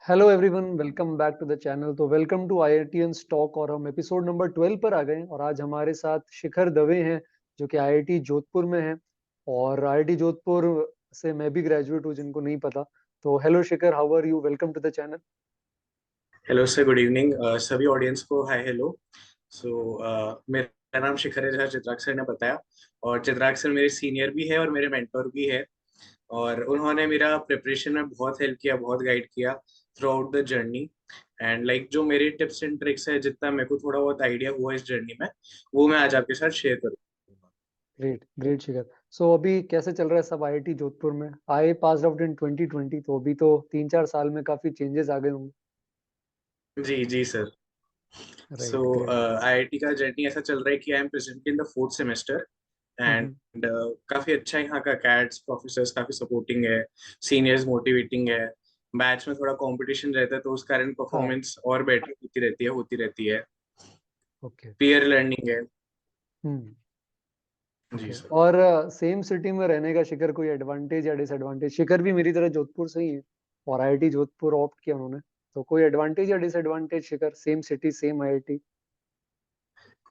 Hello everyone, welcome back to the channel. तो welcome to IITian stock और हम episode number 12 पर आ गए हैं। और आज हमारे साथ शिखर दवे हैं जो कि आईआईटी जोधपुर में हैं। और आईआईटी जोधपुर से मैं भी ग्रेजुएट हूँ, जिनको नहीं पता। तो hello Shikhar, how are you? Welcome to the channel. Hello sir, good evening सभी ऑडियंस को हाय हेलो। सो मेरा नाम शिखर है, जैसा चित्राग सर ने बताया। और चित्राग सर मेरे सीनियर भी है और मेरे मेंटर भी है। और उन्होंने मेरा प्रिपरेशन में बहुत हेल्प किया, बहुत गाइड किया through out the journey. And like जो मेरे टिप्स एंड ट्रिक्स है, जितना मेरे को थोड़ा बहुत आइडिया हुआ इस जर्नी में, वो मैं आज आपके साथ शेयर करूंगा। ग्रेट ग्रेट शिखर। सो अभी कैसे चल रहा है सब आईआईटी जोधपुर में? आई पास आउट इन 2020, तो अभी तो 3-4 साल में काफी चेंजेस आ गए होंगे। जी जी सर। सो राइट, ग्रेट। आईआईटी का जर्नी ऐसा चल रहा है कि I am present in the fourth semester. Hmm. And काफी अच्छा है, यहाँ का कैट्स प्रोफेसर्स काफी सपोर्टिंग है, सीनियर्स मोटिवेटिंग है। बैच में थोड़ा कंपटीशन रहता है, तो उस कारण हाँ। परफॉर्मेंस और बेटर होती रहती है। ओके। पीयर लर्निंग है। हम्म। जी ओके। सर। और सेम सिटी में रहने का शिखर कोई एडवांटेज या डिसएडवांटेज? शिखर भी मेरी तरह जोधपुर से ही है और आईआईटी जोधपुर ऑप्ट किया उन्होंने। तो कोई एडवांटेज या disadvantage Shikhar? Same city, same IIT.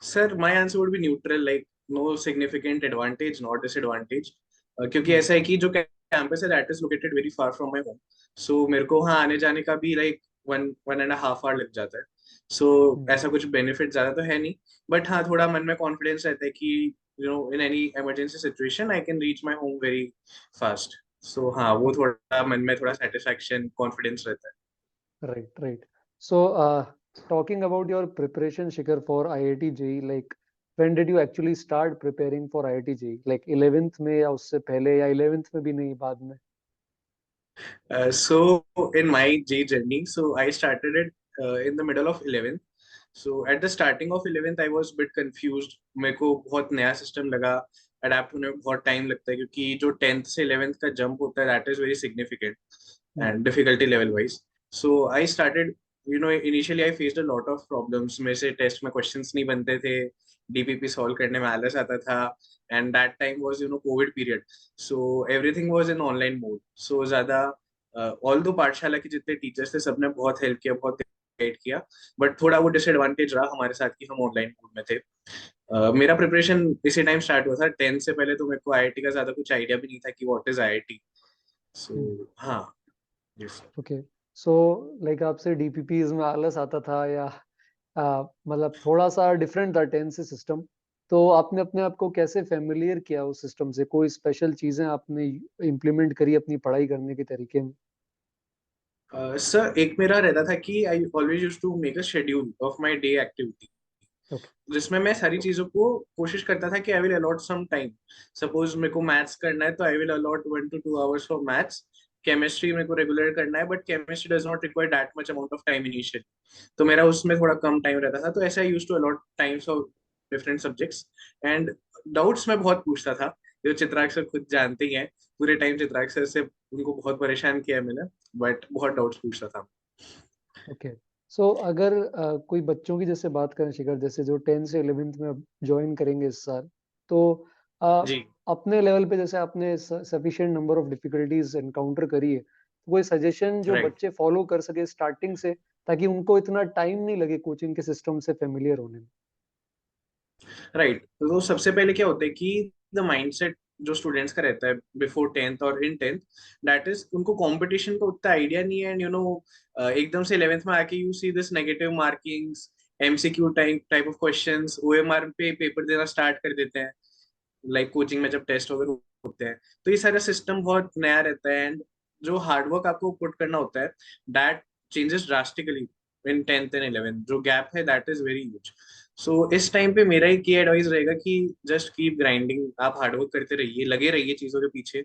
Sir my answer would be neutral, like no significant advantage not disadvantage. क्योंकि हम्म। ऐसा है कि जो कैंपस है that is located very far from my home. So मेरे को वहाँ आने जाने का भी like one one and half hour लग जाता है। सो हम्म। ऐसा कुछ बेनिफिट ज्यादा तो है नहीं। बट हाँ, थोड़ा मन में कॉन्फिडेंस रहता है कि in any emergency situation I can reach my home very fast. So हाँ, वो ओके। थोड़ा मन में थोड़ा सेटिस्फैक्शन कॉन्फिडेंस रहता है। Right right. So talking about your preparation Shikhar for IIT JEE, like when did you actually start preparing for IIT JEE? Like 11th में या उससे पहले, या 11th में भी नहीं, बाद में? So in my J journey, so I started it in the middle of 11th. So at the starting of 11th, I was bit confused. मेरे को बहुत नया सिस्टम लगा, अडेप्ट होने में बहुत टाइम लगता है, क्योंकि जो 10th से 11th का जंप होता है that is very significant hmm. And difficulty level wise. So I started, initially I faced a lot of problems. में से टेस्ट में क्वेश्चंस नहीं बनते थे, डीपीपी सॉल्व करने में आलस आता था। And that time was covid period. So everything was in online mode. So ज्यादा ऑल दो पाठशाला के जितने टीचर्स थे सबने बहुत हेल्प किया, बहुत गाइड किया। बट थोड़ा वो डिसएडवांटेज रहा हमारे साथ कि हम ऑनलाइन मोड में थे। मेरा प्रिपरेशन इसी टाइम स्टार्ट हुआ था 10th से पहले, तो मेरे को आईआईटी का ज्यादा कुछ आइडिया भी नहीं था कि व्हाट इज आईआईटी। हम्म। सो हाँ। यस। ओके। सो लाइक आपसे डीपीपीज में आलस आता था, या मतलब थोड़ा सा डिफरेंट था 10 से सिस्टम? तो आपने अपने आप को कैसे फेमिलियर किया उस सिस्टम से? कोई स्पेशल चीजें आपने इम्प्लीमेंट करी अपनी पढ़ाई करने के तरीके में? सर एक मेरा रहता था कि I always use to make a schedule of my day activity, okay. जिसमें मैं सारी चीजों को कोशिश करता था कि I will allot some time. Suppose मेरे को मैथ्स करना है तो I will allot 1 to 2 hours for maths. Chemistry मेरे को रेगुलर करना है, but chemistry does not require that much amount of time initially, तो मेरा उसमें थोड़ा कम टाइम रहता था। तो ऐसा use to allot times of different subjects. And doubts मैं बहुत पूछता था, जो चित्राग सर खुद जानते ही हैं। पूरे टाइम चित्राग सर से उनको बहुत परेशान किया है मैंने, बट बहुत डाउट्स पूछता था। ओके। सो अगर कोई बच्चों की जैसे बात करें शिखर, जैसे जो 10 से 11th में अब ज्वाइन करेंगे इस साल, तो अ, जी। अपने लेवल पे जैसे आपने sufficient number of difficulties encounter करी है, तो कोई सजेशन जो राइट। बच्चे फॉलो कर सके स्टार्टिंग से, ताकि उनको इतना टाइम नहीं लगे कोचिंग के सिस्टम से फेमिलियर होने में? राइट, तो सबसे पहले क्या होता है कि द माइंडसेट जो स्टूडेंट्स का रहता है बिफोर 10th और इन 10th, दैट इज उनको कंपटीशन का उतना आइडिया नहीं है। एंड एकदम से 11th में आके you see this negative markings, MCQ type type of questions, OMR पे पेपर देना स्टार्ट कर देते हैं, लाइक कोचिंग में जब टेस्ट वगैरह होते हैं। तो ये सारा सिस्टम बहुत नया रहता है, एंड जो हार्डवर्क आपको पुट करना होता है that changes drastically in 10th and 11th। जो गैप है दैट इज वेरी ह्यूज। सो इस टाइम पे मेरा एक ये एडवाइस रहेगा कि जस्ट कीप ग्राइंडिंग, आप हार्डवर्क करते रहिए, लगे रहिए चीजों के पीछे।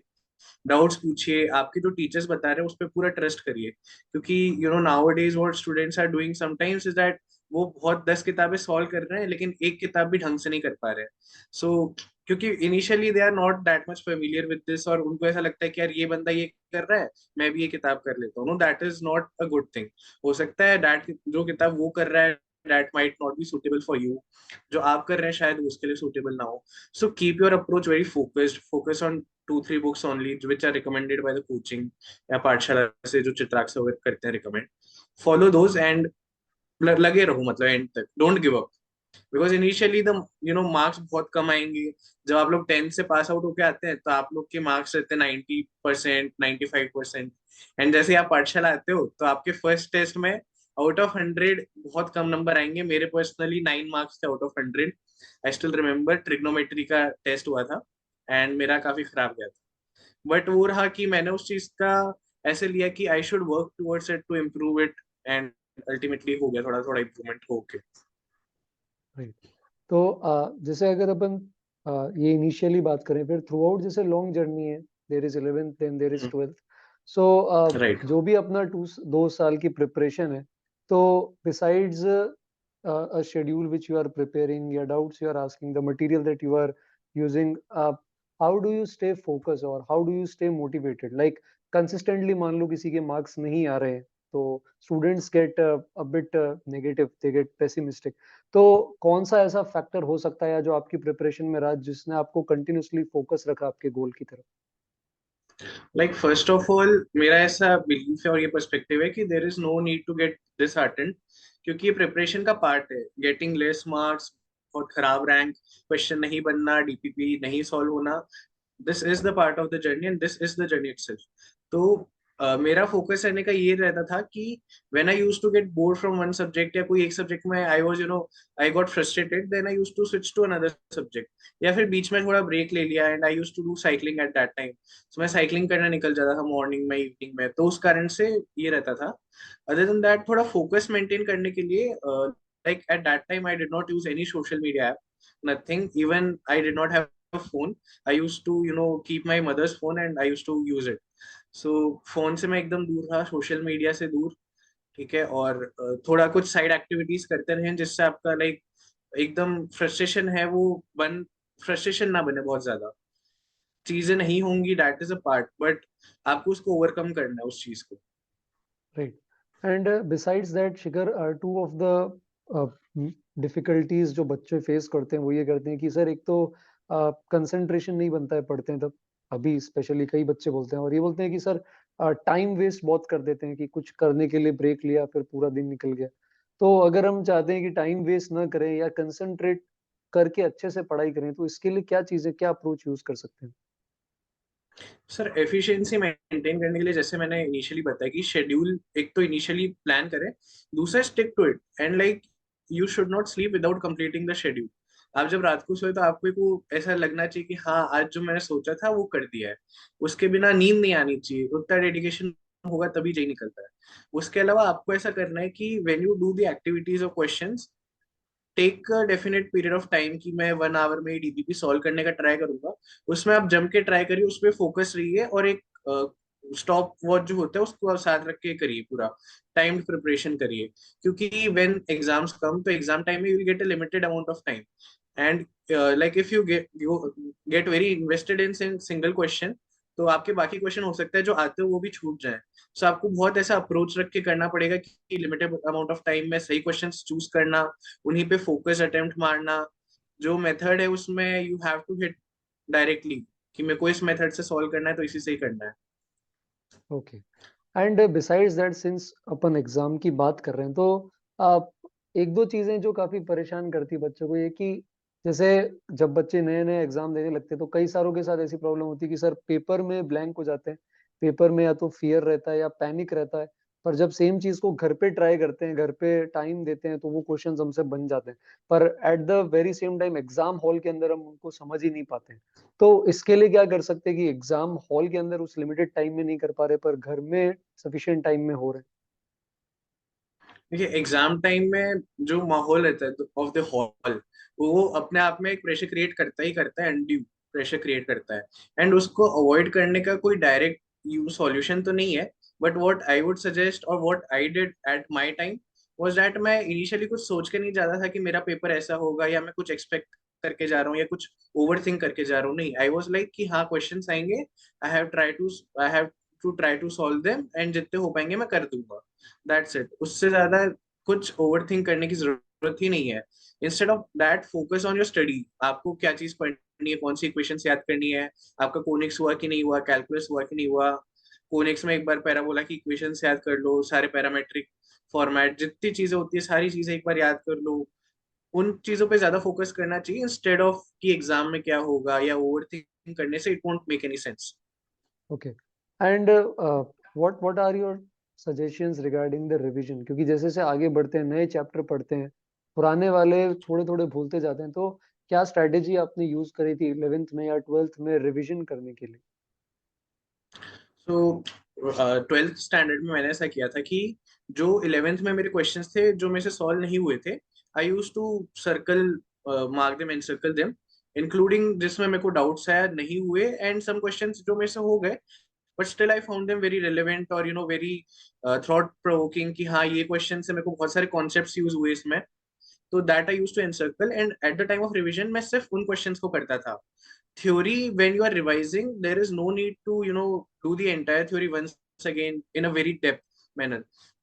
डाउट्स पूछिए, आपके जो टीचर्स बता रहे हैं उस पर पूरा ट्रस्ट करिए। क्योंकि nowadays what students are doing sometimes is that वो बहुत 10 किताबें सॉल्व कर रहे हैं, लेकिन एक किताब भी ढंग से नहीं कर पा रहे हैं। सो क्योंकि initially they are not that much familiar with this, और उनको ऐसा लगता है कि यार ये बंदा ये कर रहा है, मैं भी ये किताब कर लेता हूँ। No, that is not a good thing. हो सकता है दैट जो किताब वो कर रहा है that might not be suitable for you, जो आप कर रहे हैं शायद वो उसके लिए सुटेबल ना हो। So keep your approach very focused, focus on 2-3 books only which are recommended by the coaching या पाठशाला से जो चित्राक्ष सर वगैरह करते हैं रिकमेंड, फॉलो दोज एंड लगे रहो मतलब एंड तक, don't give up. Because initially the marks बहुत कम आएंगे। जब आप लोग 10th से पास आउट होके आते हैं तो आप लोग के मार्क्स रहते हैं 90%, 95%। एंड जैसे आप पाठशाला आते हो तो आपके फर्स्ट टेस्ट में आउट ऑफ 100 बहुत कम नंबर आएंगे। मेरे पर्सनली 9 मार्क्स थे out of 100। I still remember trigonometry का टेस्ट हुआ था एंड मेरा काफी खराब गया था। बट वो रहा कि मैंने उस चीज का ऐसे लिया कि I should work towards it to improve it, and ultimately हो गया थोड़ा थोड़ा इम्प्रूवमेंट होके। राइट। तो जैसे अगर अपन ये इनिशियली बात करें, फिर थ्रू आउट जैसे लॉन्ग जर्नी है, there is 11th then there is 12th। So right. जो भी अपना 2 साल की प्रिपरेशन है, तो besides a schedule which you are preparing, your doubts you are asking, the material that you are using, how do you stay focused or how do you stay motivated? Like consistently मान लो किसी के marks नहीं आ रहे हैं, तो students get a bit negative, they get pessimistic। तो कौन सा ऐसा फैक्टर हो सकता है या जो आपकी प्रिपरेशन में रहा जिसने आपको कंटिन्यूअसली फोकस रखा आपके गोल की तरफ? लाइक फर्स्ट ऑफ ऑल मेरा ऐसा बिलीफ है और ये पर्सपेक्टिव है कि there is no need to get disheartened, क्योंकि ये प्रिपरेशन का पार्ट है। गेटिंग लेस मार्क्स, बहुत खराब रैंक, क्वेश्चन नहीं बनना, डीपीपी नहीं सॉल्व होना, this is the part of the journey and this is the journey itself. तो मेरा फोकस रहने का ये रहता था कि when I used to get bored from one subject या कोई एक सब्जेक्ट में I was I got frustrated, then I used to switch to another subject, या फिर बीच में थोड़ा ब्रेक ले लिया and I used to do cycling at that time. तो मैं साइकिलिंग करने निकल जाता था मॉर्निंग में, इवनिंग में, तो उस कारण से ये रहता था। अदर देन दैट थोड़ा फोकस मेंटेन करने के लिए like at that time I did not use any social media app, nothing, even I did not have a phone. I used to keep my mother's phone and I used to use it. So phone से मैं एकदम दूर था, social media से दूर। ठीक है। और थोड़ा कुछ साइड एक्टिविटीज करते रहें जिससे आपका लाइक एकदम फ्रस्ट्रेशन है वो बन फ्रस्ट्रेशन ना बने बहुत ज्यादा। चीजें नहीं होंगी, that is a part, but आपको उसको ओवरकम करना है उस चीज को। Right. And besides that Shikhar, two of the difficulties जो बच्चे फेस करते हैं वो ये करते हैं कि सर एक तो कंसंट्रेशन नहीं बनता है पढ़ते हैं तब। अभी स्पेशली कई बच्चे बोलते हैं और ये बोलते हैं कि सर टाइम वेस्ट बहुत कर देते हैं कि कुछ करने के लिए ब्रेक लिया फिर पूरा दिन निकल गया। तो अगर हम चाहते हैं कि टाइम वेस्ट ना करें या कंसंट्रेट करके अच्छे से पढ़ाई करें, तो इसके लिए क्या चीजें, क्या अप्रोच यूज कर सकते हैं? सर एफिशिएंसी मेंटेन करने के लिए जैसे मैंने इनिशियली बताया कि शेड्यूल एक तो इनिशियली प्लान करें, दूसरा stick to it, and like you should not sleep without completing the schedule. आप जब रात को सोए तो आपको को ऐसा लगना चाहिए कि हाँ आज जो मैंने सोचा था वो कर दिया है। उसके बिना नींद नहीं आनी चाहिए, उतना डेडिकेशन होगा तभी जी निकलता है। उसके अलावा आपको ऐसा करना है कि when you do the activities और questions, take a definite period of time कि मैं 1 आवर में डीबीपी सॉल्व करने का ट्राई करूंगा। उसमें आप जम के ट्राई करिए, उस पर फोकस रहिए और एक स्टॉप वॉच जो होता है उसको आप साथ रख के करिए, पूरा टाइम्ड प्रिपरेशन करिए। क्योंकि व्हेन एग्जाम्स कम तो एग्जाम टाइम में you will get a limited amount of time, and like if you get very invested in single question, तो आपके बाकी क्वेश्चन हो सकता है जो आते हो वो भी छूट जाए। सो आपको बहुत ऐसा अप्रोच रख के करना पड़ेगा कि लिमिटेड अमाउंट ऑफ टाइम में सही क्वेश्चंस चूज करना, उन्हीं पे फोकस अटेम्प्ट मारना। जो मेथड है उसमें you have to hit directly कि मेरे को इस मेथड से सॉल्व करना है तो इसी से ही करना है। Okay. And besides that, since upon exam की बात कर रहे हैं, तो आप एक दो चीजें जो काफी परेशान करती है बच्चों को, ये कि जैसे जब बच्चे नए नए एग्जाम देने लगते हैं तो कई सारों के साथ ऐसी प्रॉब्लम होती है कि सर पेपर में ब्लैंक हो जाते हैं। पेपर में या तो फियर रहता है या पैनिक रहता है। पर जब सेम चीज को घर पे ट्राई करते हैं, घर पे टाइम देते हैं, तो वो क्वेश्चंस हमसे बन जाते हैं। पर at the very same time exam hall के अंदर हम उनको समझ ही नहीं पाते हैं। तो इसके लिए क्या कर सकते हैं कि एग्जाम हॉल के अंदर उस लिमिटेड टाइम में नहीं कर पा रहे पर घर में सफिशिएंट टाइम में हो रहे देखिए एग्जाम टाइम में जो माहौल रहता है ऑफ द हॉल, वो अपने आप में एक प्रेशर क्रिएट करता ही करता है, अनड्यू प्रेशर क्रिएट करता है। एंड उसको अवॉइड करने का कोई डायरेक्ट यू सॉल्यूशन तो नहीं है, but what I would suggest और what I did at my time was that मैं इनिशियली कुछ सोच के नहीं जाता था कि मेरा पेपर ऐसा होगा या मैं कुछ एक्सपेक्ट करके जा रहा हूँ या कुछ ओवर थिंक करके जा रहा हूँ। नहीं, आई वॉज लाइक कि हाँ क्वेश्चंस आएंगे, I have to try to solve them and जितने हो पाएंगे मैं कर दूंगा। दैट्स इट, उससे ज्यादा कुछ ओवर थिंक करने की जरूरत ही नहीं है। Instead of that focus on your study, आपको क्या चीज पढ़नी करनी है, कौन सी इक्वेशंस याद करनी है, आपका कोनिक्स हुआ कि नहीं हुआ, कैलकुलस हुआ कि नहीं हुआ। कोनिक्स में एक बार पैराबोला की इक्वेशंस याद कर लो, सारे पैरामेट्रिक फॉर्मेट जितनी चीजें होती है सारी चीजें एक बार याद कर लो। उन चीजों पे ज्यादा फोकस करना चाहिए इंस्टेड ऑफ कि एग्जाम में क्या होगा, या ओवर थिंक करने से it won't make any sense. Okay. And what are your suggestions regarding the revision, क्योंकि जैसे जैसे आगे बढ़ते हैं नए चैप्टर पढ़ते हैं, पुराने वाले थोड़े थोड़े भूलते जाते हैं, तो क्या स्ट्रेटेजी आपने यूज करी थी 11th में या 12th में रिवीजन करने के लिए? तो ट्वेल्थ स्टैंडर्ड में मैंने ऐसा किया था कि जो इलेवेंथ में मेरे क्वेश्चंस थे जो मेरे से सॉल्व नहीं हुए थे, I use to circle, mark them and circle them, including जिसमें मेरे को डाउट्स आया नहीं हुए, एंड सम क्वेश्चंस जो मेरे से हो गए but still I found them very relevant और वेरी थॉट प्रोवोकिंग, कि हाँ ये क्वेश्चन से मेरे को बहुत सारे कॉन्सेप्ट्स यूज हुए इसमें। तो that I use to encircle, and at the time of revision मैं सिर्फ उन क्वेश्चंस को करता था। Theory, when you are revising, there is no need to do the entire theory once again in a very depth manner.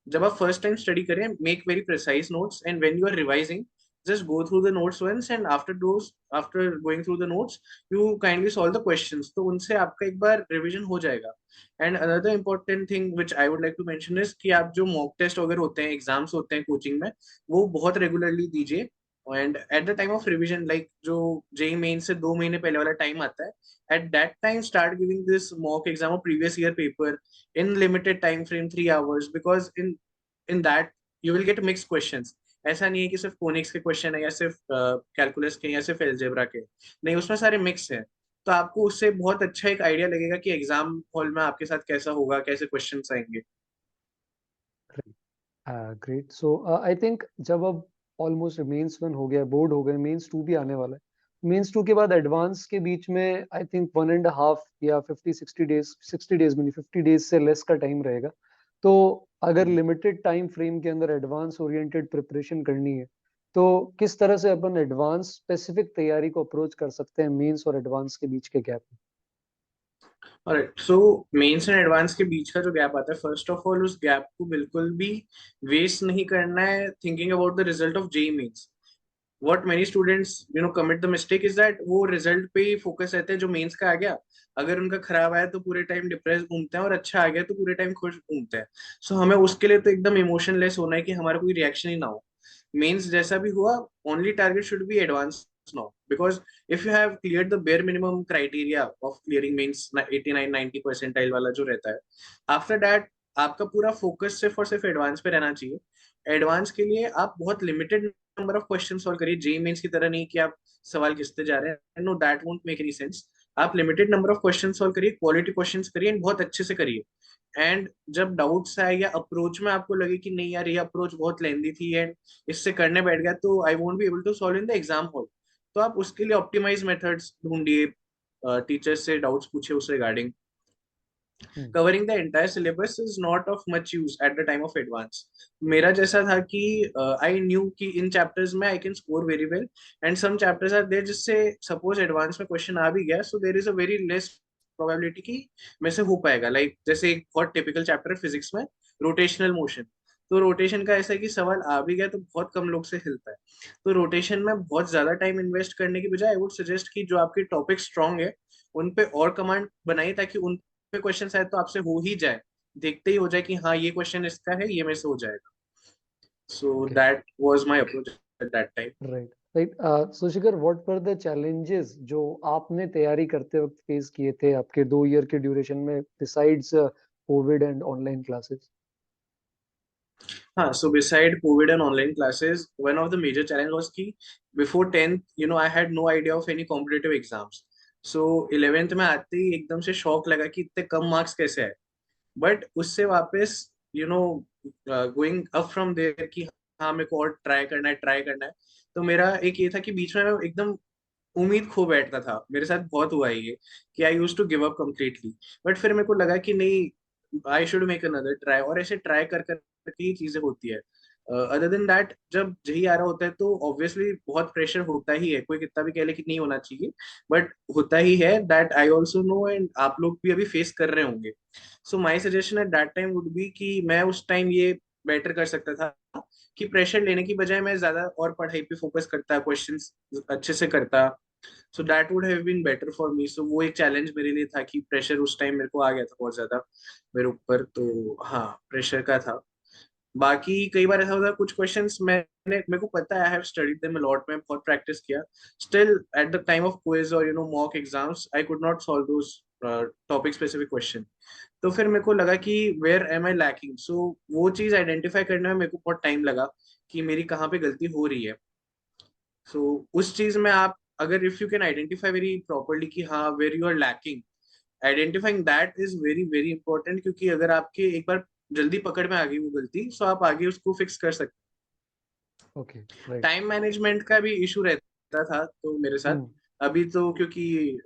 जब आप first time study करें, make very precise notes, and when you are revising just go through the notes once, and after going through the notes you kindly solve the questions, तो उनसे आपका एक बार revision हो जाएगा। And another important thing which I would like to mention is कि आप जो mock test वगैरह होते हैं, एग्जाम्स होते हैं कोचिंग में, वो बहुत रेगुलरली दीजिए। And at the time of revision, like जो जेई मेन से 2 महीने पहले वाला टाइम आता है, at that time start giving this mock exam और previous year paper in limited time frame, 3 hours, because in that you will get mix questions. ऐसा नहीं है कि सिर्फ कोनिक्स के क्वेश्चन है, या सिर्फ कैलकुलस के, या सिर्फ एलजेब्रा के, नहीं, उसमें सारे मिक्स हैं। तो आपको उससे बहुत अच्छा एक आइडिया लगेगा कि एग्जाम हॉल में आपके साथ कैसा होगा, कैसे क्वेश्चंस आएंगे। ग्रेट। सो आई थिंक जब अब ऑलमोस्ट मेंस वन हो गया, बोर्ड हो गए, मेंस टू भी आने वाला है, मेंस टू के बाद एडवांस के बीच में आई थिंक 1.5 या 50-60 डेज, 60 डेज में नहीं, 50 डेज से लेस का टाइम रहेगा। तो अगर लिमिटेड टाइम फ्रेम के अंदर एडवांस ओरिएंटेड प्रिपरेशन करनी है, तो किस तरह से अपन एडवांस स्पेसिफिक तैयारी को अप्रोच कर सकते हैं मेंस और एडवांस के बीच के गैप में? Alright, so mains and advance के बीच का जो गैप आता है, फर्स्ट ऑफ ऑल उस गैप को बिल्कुल भी वेस्ट नहीं करना है thinking about the result of JEE mains. What many students commit the mistake is that वो रिजल्ट पे ही फोकस रहते हैं, जो मेंस का आ गया, अगर उनका खराब आया तो पूरे टाइम डिप्रेस घूमते हैं, और अच्छा आ गया तो पूरे टाइम खुश घूमते हैं। सो हमें उसके लिए तो एकदम इमोशनलेस होना है कि हमारा कोई रिएक्शन ही ना हो। मेंस जैसा भी हुआ, only target should be advance now, because if you have cleared the bare minimum criteria of clearing means 89-90 percentile वाला जो रहता है, after that आपका पूरा फोकस सिर्फ और सिर्फ एडवांस पे रहना चाहिए। एडवांस के लिए आप बहुत limited number of question solve करिए, जेई मेंस की तरह नहीं कि आप सवाल घिसते जा रहे हैं, no that won't make any sense. आप limited number of question solve करिए, क्वालिटी क्वेश्चंस करिए, and बहुत अच्छे से करिए। एंड जब डाउट्स आए या अप्रोच में आपको लगे कि नहीं यार ये अप्रोच बहुत लेंदी थी एंड इससे करने बैठ गया तो I won't be able to solve in the exam hall, तो आप उसके लिए ऑप्टिमाइज मेथड्स ढूंढिए, टीचर्स से डाउट्स पूछे उस regarding. Hmm. Covering the entire syllabus is not of much use at the time of advance. मेरा जैसा था कि आई न्यू कि इन चैप्टर्स में I can score very well, and some chapters are there जिससे सपोज एडवांस में question आ भी गया, so there is a very less probability कि मेरे से हो पाएगा। लाइक जैसे एक बहुत टिपिकल चैप्टर है फिजिक्स में, रोटेशनल मोशन। तो रोटेशन का ऐसा है कि सवाल आ भी गया तो बहुत कम लोग से हिलता है। तो रोटेशन में बहुत ज्यादा टाइम इन्वेस्ट करने की बजाय आई वुड सजेस्ट कि जो आपके टॉपिक स्ट्रांग है उन पे और कमांड बनाइए, ताकि उन पे क्वेश्चन शायद तो आपसे हो ही जाए, देखते ही हो जाए कि हाँ ये क्वेश्चन इसका है, ये मेरे से हो जाएगा। So okay. That was my approach eight that time. Right. Right. So Shikhar, what were the challenges जो आपने तैयारी करते वक्त फेस किए थे आपके 2 ईयर के ड्यूरेशन में, besides Covid and online classes? हाँ, so beside COVID and online classes, one of the major challenge was कि before 10th, I had no idea of any competitive exams. So 11th में आते ही एकदम से शौक लगा कि इतने कम मार्क्स कैसे आए। बट उससे वापस गोइंग अप फ्रॉम देयर कि हाँ मेरे को और ट्राई करना है। तो मेरा एक ये था कि बीच में मैं एकदम उम्मीद खो बैठता था, मेरे साथ बहुत हुआ है ये कि I use to give up completely. But फिर मेरे को लगा कि नहीं, I should make another try, और ऐसे ट्राई कर करके ही चीजें होती है। अदर देन दैट, जब यही आ रहा होता है तो ऑब्वियसली बहुत प्रेशर होता ही है, कोई कितना भी कह ले कि नहीं होना चाहिए, बट होता ही है। That I also know, and आप लोग भी अभी फेस कर रहे होंगे। So my suggestion at that time would be कि मैं उस टाइम ये बेटर कर सकता था कि प्रेशर लेने की बजाय मैं ज्यादा और पढ़ाई पे फोकस करता, क्वेश्चंस अच्छे से करता, so that would have been better for me. सो वो एक चैलेंज मेरे लिए था कि प्रेशर उस टाइम मेरे को आ गया था बहुत ज्यादा मेरे ऊपर, तो हाँ प्रेशर का था। बाकी कई बार ऐसा होता है कुछ क्वेश्चंस मैंने मेरे को पता है, I have studied them a lot, में बहुत प्रैक्टिस किया, still at the time of quiz और mock exams I could not solve those topic specific question. तो फिर मेरे को लगा कि where am I lacking, so वो चीज आइडेंटिफाई करने में मेरे को बहुत टाइम लगा कि मेरी कहाँ पे गलती हो रही है। सो उस चीज में आप अगर if you can identify very properly कि हाँ where you are lacking, identifying that is very very important, क्योंकि अगर आपके एक बार जल्दी पकड़ में आ गई वो गलती, सो आप आगे उसको फिक्स कर सकते। Okay, right. टाइम मैनेजमेंट का भी इशू रहता था तो मेरे साथ। हम्म। अभी तो क्योंकि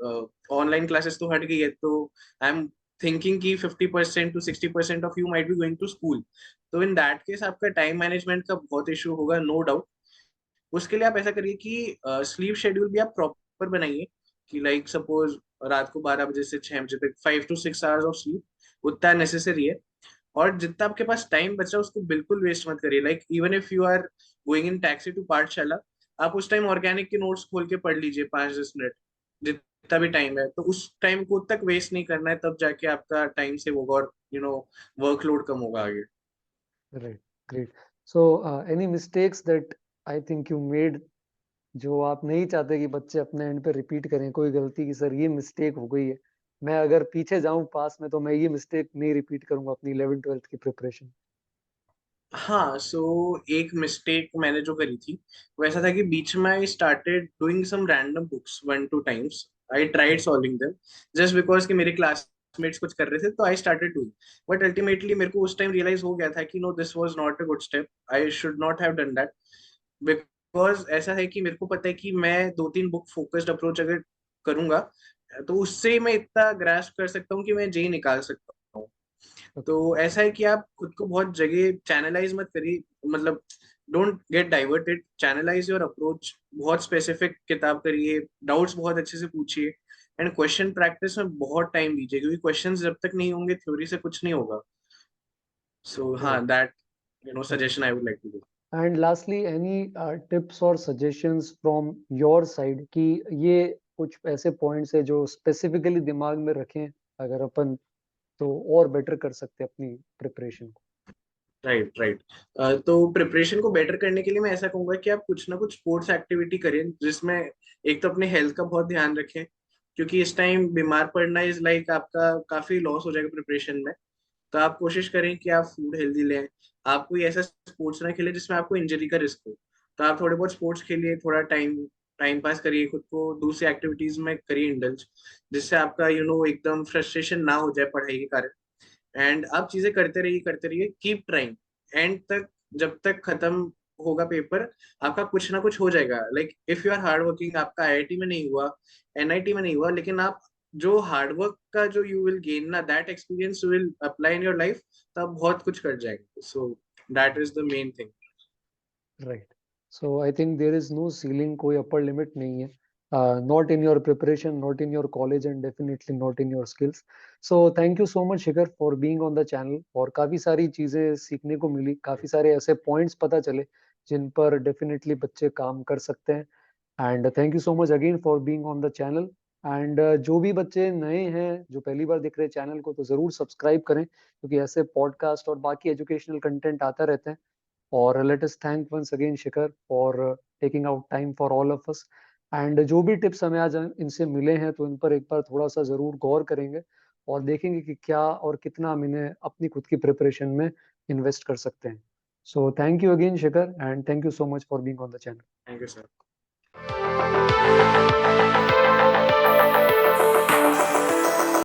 ऑनलाइन क्लासेस तो हट गई है, तो आई एम थिंकिंग कि 50% to 60% of you might be going to school. तो इन दैट केस आपका टाइम मैनेजमेंट का बहुत इशू होगा, नो डाउट। उसके लिए आप ऐसा करिए कि स्लीप शेड्यूल भी आप प्रॉपर बनाइए, कि लाइक सपोज रात को 12 बजे से 6 बजे तक 5 to 6 आवर्स ऑफ स्लीप उतना नेसेसरी है। और जितना आपके पास टाइम बचा उसको बिल्कुल वेस्ट मत करिए। Like even if you are going in taxi to Pathshala, आप उस टाइम ऑर्गेनिक के नोट्स खोल के पढ़ लीजिए 5-10 मिनट, जितना भी टाइम है। तो उस टाइम को तक वेस्ट नहीं करना है, तब जाके आपका टाइम सेव होगा और वर्कलोड कम होगा आगे। Right, great. So any mistakes that I think you made, जो आप नहीं चाहते कि बच्चे अपने एंड पे रिपीट करें, कोई गलती की सर ये मिस्टेक हो गई है, मैं अगर पीछे जाऊं पास में तो मैं ये मिस्टेक नहीं रिपीट करूंगा अपनी 11th 12th की प्रिपरेशन। हाँ, सो एक मिस्टेक मैंने जो करी थी वो ऐसा था कि बीच में I started doing some random books 1-2 times. I tried solving them just because कि मेरे क्लासमेट्स कुछ कर रहे थे, तो I started doing. But ultimately मेरे को उस टाइम रियलाइज हो गया था कि no, this was not a good step, I should not have done that. Because ऐसा है कि मेरे को पता है कि मैं 2-3 बुक फोकस्ड अप्रोच अगर करूंगा तो उससे मैं इतना ग्रास्प कर सकता हूँ कि मैं जेई निकाल सकता हूँ। तो ओके। ऐसा है कि आप खुद को बहुत जगह चैनलाइज मत करिए, मतलब don't get diverted, channelise your approach, बहुत स्पेसिफिक किताब करिए, डाउट्स बहुत अच्छे से पूछिए, एंड क्वेश्चन प्रैक्टिस में बहुत टाइम दीजिए, क्योंकि क्वेश्चंस जब तक नहीं होंगे थ्योरी से कुछ नहीं होगा। सो हाँ, right, that right. Suggestion I would like to do. And lastly any tips और सजेशंस फ्रॉम योर साइड कि ये कुछ ऐसे पॉइंट्स है जो स्पेसिफिकली दिमाग में रखें अगर अपन, तो और बेटर कर सकते हैं अपनी प्रिपरेशन को। Right, right. तो प्रिपरेशन को बेटर करने के लिए मैं ऐसा कहूंगा कि आप कुछ ना कुछ स्पोर्ट्स एक्टिविटी करें, जिसमें एक तो अपने हेल्थ का बहुत ध्यान रखें, क्योंकि इस टाइम बीमार पड़ना इज लाइक आपका काफी लॉस हो जाएगा प्रिपरेशन में। तो आप कोशिश करें कि आप फूड हेल्दी लें। आप कोई ऐसा स्पोर्ट्स ना खेलें जिसमें आपको इंजरी का रिस्क हो। तो आप थोड़े बहुत स्पोर्ट्स खेलिए, थोड़ा टाइम टाइम पास करिए, खुद को दूसरी एक्टिविटीज में करिए इंडल्ज, जिससे आपका एकदम फ्रस्ट्रेशन ना हो जाए पढ़ाई के कारण। एंड आप चीजें करते रहिए, कीप ट्राइंग एंड तक, जब तक खत्म होगा पेपर आपका कुछ ना कुछ हो जाएगा। Like if you are hard working, आपका आईआईटी में नहीं हुआ, एनआईटी में नहीं हुआ, लेकिन आप जो हार्डवर्क का जो यू विल गेन ना, that experience will apply in your life, तो आप बहुत कुछ कर जाएंगे। So that is the main thing. Right. So I think there is no ceiling, कोई अपर लिमिट नहीं है, not in your preparation, not in your college and definitely not in your skills. So thank you so much Shikhar for being on the channel, और काफी सारी चीजें सीखने को मिली, काफी सारे ऐसे पॉइंट्स पता चले जिन पर डेफिनेटली बच्चे काम कर सकते हैं। And thank you so much again for being on the channel. And जो भी बच्चे नए हैं जो पहली बार देख रहे हैं चैनल को, तो जरूर सब्सक्राइब करें, क्योंकि ऐसे पॉडकास्ट और बाकी एजुकेशनल कंटेंट आता रहते हैं। और let us thank once again Shikhar for taking out time for all of us. And जो भी टिप्स हमें आज इनसे मिले हैं तो इन पर एक बार थोड़ा सा जरूर गौर करेंगे, और देखेंगे कि क्या और कितना हम इन्हें अपनी खुद की प्रिपरेशन में इन्वेस्ट कर सकते हैं। सो thank you again Shikhar, and thank you so much for being on the channel. Thank you sir.